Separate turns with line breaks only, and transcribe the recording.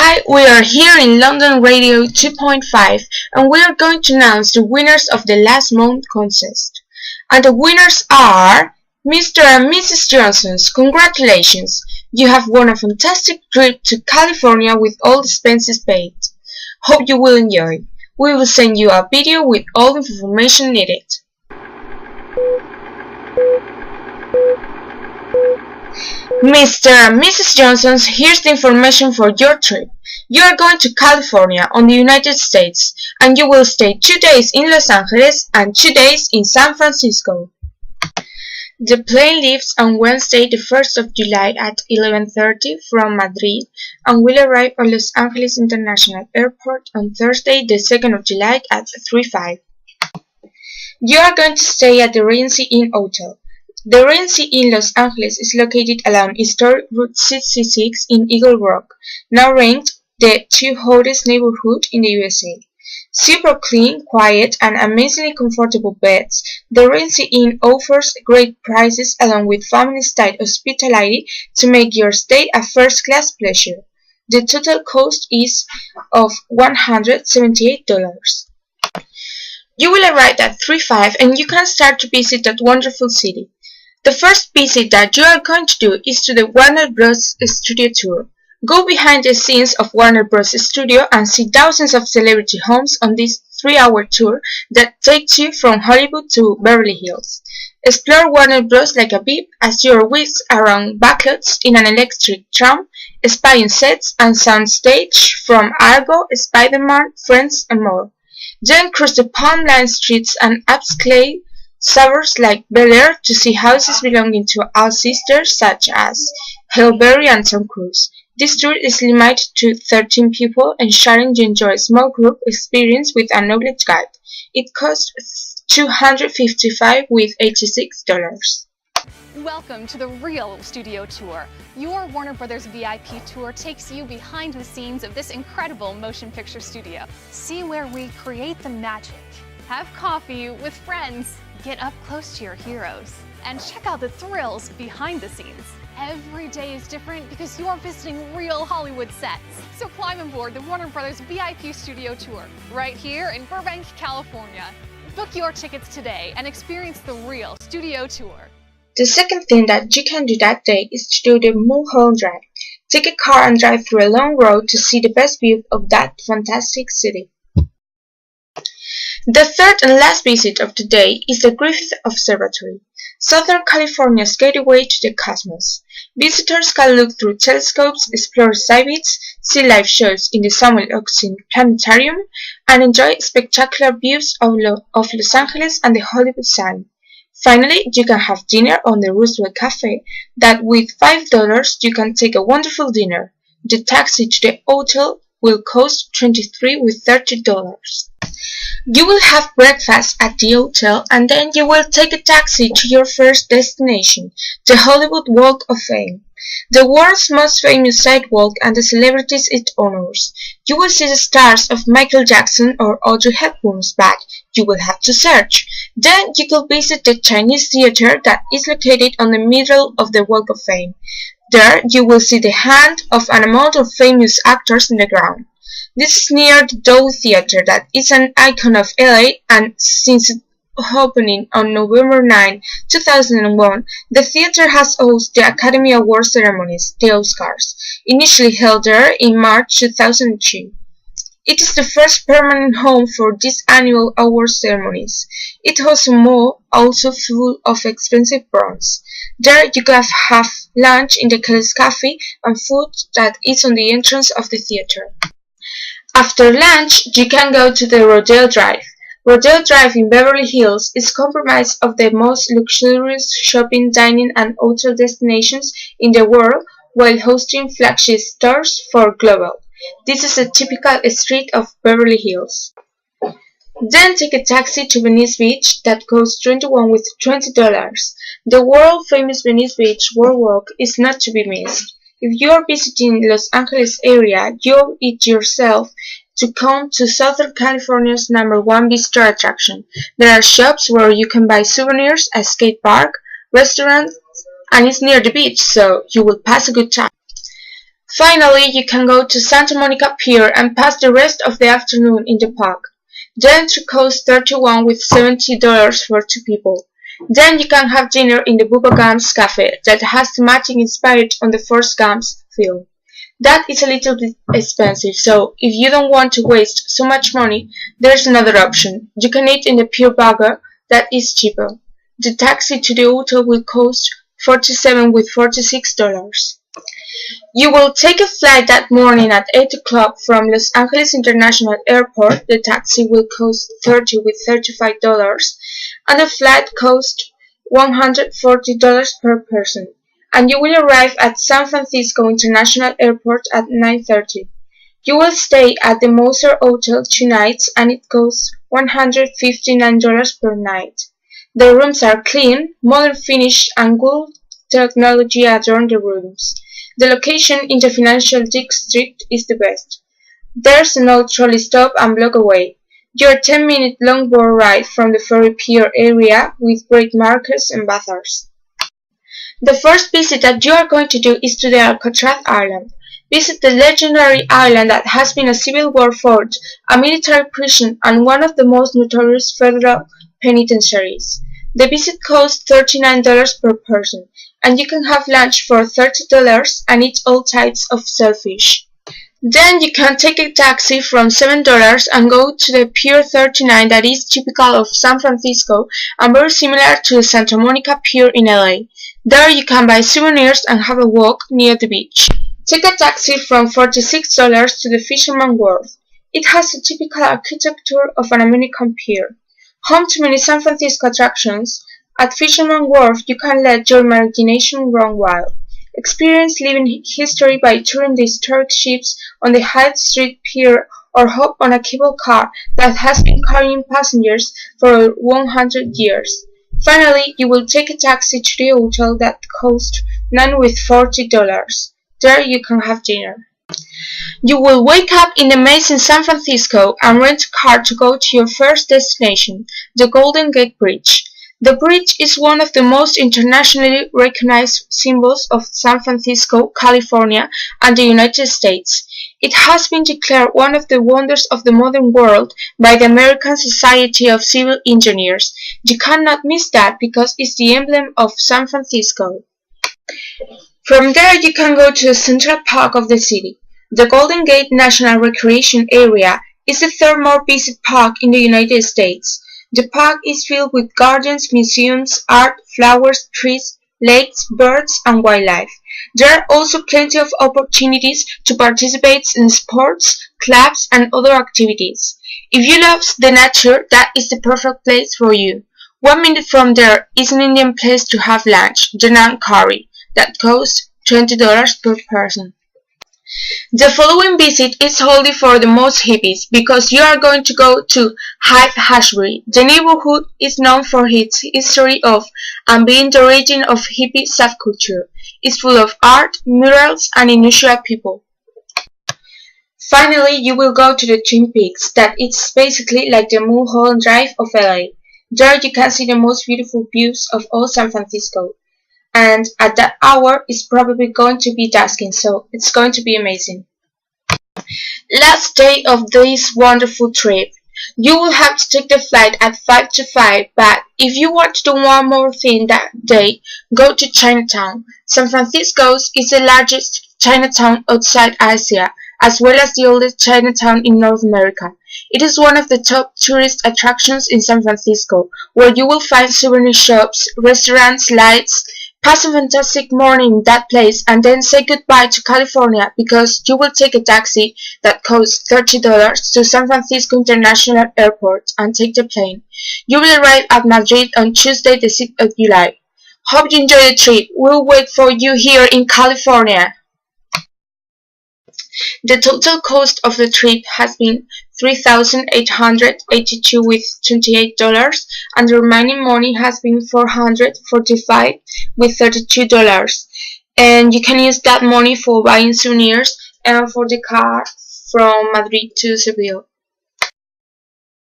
Hi, we are here in London Radio 2.5 and we are going to announce the winners of the last month contest. And the winners are Mr. and Mrs. Johnsons. Congratulations! You have won a fantastic trip to California with all expenses paid. Hope you will enjoy. We will send you a video with all the information needed. Mr. and Mrs. Johnsons, here's the information for your trip. You are going to California on the United States, and you will stay 2 days in Los Angeles and 2 days in San Francisco. The plane leaves on Wednesday the 1st of July at 11:30 from Madrid and will arrive at Los Angeles International Airport on Thursday the 2nd of July at 3:05. You are going to stay at the Regency Inn Hotel. The Regency in Los Angeles is located along historic Route 66 in Eagle Rock, now ranked the 2 hottest neighborhood in the USA. Super clean, quiet, and amazingly comfortable beds, the Regency Inn offers great prices along with family-style hospitality to make your stay a first-class pleasure. The total cost is of $178. You will arrive at 3:05 and you can start to visit that wonderful city. The first visit that you are going to do is to the Warner Bros. Studio tour. Go behind the scenes of Warner Bros. Studio and see thousands of celebrity homes on this 3-hour tour that takes you from Hollywood to Beverly Hills. Explore Warner Bros. Like a beep as you are whisked around backlots in an electric tram, spying sets and soundstage from Argo, Spider-Man, Friends, and more. Then cross the palm-lined streets and upscale suburbs like Bel Air to see houses belonging to our sisters such as Halle Berry and Tom Cruise. This tour is limited to 13 people, ensuring you enjoy a small group experience with a knowledge guide. It costs $255 with $86.
Welcome to the Real Studio Tour. Your Warner Brothers VIP tour takes you behind the scenes of this incredible motion picture studio. See where we create the magic. Have coffee with friends. Get up close to your heroes. And check out the thrills behind the scenes. Every day is different because you are visiting real Hollywood sets. So climb aboard the Warner Brothers VIP Studio Tour right here in Burbank, California. Book your tickets today and experience the Real Studio Tour.
The second thing that you can do that day is to do the Mulholland Drive. Take a car and drive through a long road to see the best view of that fantastic city. The third and last visit of the day is the Griffith Observatory, Southern California's gateway to the cosmos. Visitors can look through telescopes, explore exhibits, see live shows in the Samuel Oxen Planetarium, and enjoy spectacular views of Los Angeles and the Hollywood sign. Finally, you can have dinner on the Roosevelt Cafe that with $5 you can take a wonderful dinner. The taxi to the hotel will cost $23 with $30. You will have breakfast at the hotel and then you will take a taxi to your first destination, the Hollywood Walk of Fame, the world's most famous sidewalk and the celebrities it honors. You will see the stars of Michael Jackson or Audrey Hepburn's but you will have to search. Then you could visit the Chinese theater that is located on the middle of the Walk of Fame. There you will see the hand of an amount of famous actors in the ground. This is near the Dolby Theater that is an icon of LA and since its opening on November 9, 2001, the theater has hosted the Academy Award ceremonies, the Oscars, initially held there in March 2002. It is the first permanent home for these annual award ceremonies. It hosts a mall also full of expensive brands. There you can have lunch in the Kelly's Cafe and food that is on the entrance of the theater. After lunch, you can go to the Rodeo Drive. Rodeo Drive in Beverly Hills is comprised of the most luxurious shopping, dining, and hotel destinations in the world while hosting flagship stores for Global. This is a typical street of Beverly Hills. Then take a taxi to Venice Beach that costs $21 with $20. The world-famous Venice Beach Boardwalk is not to be missed. If you are visiting Los Angeles area, you owe it yourself to come to Southern California's #1 visitor attraction. There are shops where you can buy souvenirs, a skate park, restaurants, and it's near the beach, so you will pass a good time. Finally, you can go to Santa Monica Pier and pass the rest of the afternoon in the park. The entry costs $31 with $70 for 2 people. Then you can have dinner in the Bubba Gumps Cafe that has thematic inspired on the first Gumps film. That is a little bit expensive, so if you don't want to waste so much money, there's another option. You can eat in the Pier Burger, that is cheaper. The taxi to the hotel will cost $47 with $46. You will take a flight that morning at 8 o'clock from Los Angeles International Airport. The taxi will cost $30 with $35, and the flight costs $140 per person. And you will arrive at San Francisco International Airport at 9:30. You will stay at the Moser Hotel 2 nights, and it costs $159 per night. The rooms are clean, modern finish, and good technology adorn the rooms. The location in the financial district is the best. There's no trolley stop and block away. You're a 10-minute longboard ride from the ferry pier area with great markets and bazaars. The first visit that you are going to do is to the Alcatraz Island. Visit the legendary island that has been a Civil War fort, a military prison, and one of the most notorious federal penitentiaries. The visit costs $39 per person, and you can have lunch for $30 and eat all types of shellfish. Then you can take a taxi from $7 and go to the Pier 39 that is typical of San Francisco and very similar to the Santa Monica Pier in LA. There you can buy souvenirs and have a walk near the beach. Take a taxi from $46 to the Fisherman's Wharf. It has the typical architecture of an American pier. Home to many San Francisco attractions, at Fisherman's Wharf you can let your imagination run wild. Experience living history by touring the historic ships on the High Street Pier or hop on a cable car that has been carrying passengers for 100 years. Finally, you will take a taxi to the hotel that costs $9 with $40. There you can have dinner. You will wake up in the maze in San Francisco and rent a car to go to your first destination, the Golden Gate Bridge. The bridge is one of the most internationally recognized symbols of San Francisco, California, and the United States. It has been declared one of the wonders of the modern world by the American Society of Civil Engineers. You cannot miss that because it's the emblem of San Francisco. From there you can go to the Central Park of the city. The Golden Gate National Recreation Area is the third most visited park in the United States. The park is filled with gardens, museums, art, flowers, trees, lakes, birds, and wildlife. There are also plenty of opportunities to participate in sports, clubs, and other activities. If you love the nature, that is the perfect place for you. 1 minute from there is an Indian place to have lunch, the naan curry, that costs $20 per person. The following visit is wholly for the most hippies because you are going to go to Haight-Ashbury. The neighborhood is known for its history of and being the origin of hippie subculture. It's full of art, murals, and unusual people. Finally, you will go to the Twin Peaks, that it's basically like the Mulholland Drive of LA. There you can see the most beautiful views of all San Francisco. And at that hour it's probably going to be dusking, so it's going to be amazing. Last day of this wonderful trip. You will have to take the flight at 5 to 5, but if you want to do one more thing that day, go to Chinatown. San Francisco is the largest Chinatown outside Asia, as well as the oldest Chinatown in North America. It is one of the top tourist attractions in San Francisco, where you will find souvenir shops, restaurants, lights. Pass a fantastic morning in that place and then say goodbye to California because you will take a taxi that costs $30 to San Francisco International Airport and take the plane. You will arrive at Madrid on Tuesday the 6th of July. Hope you enjoy the trip. We'll wait for you here in California. The total cost of the trip has been $3,882 with $28, and the remaining money has been $445 with $32. And you can use that money for buying souvenirs and for the car from Madrid to Seville.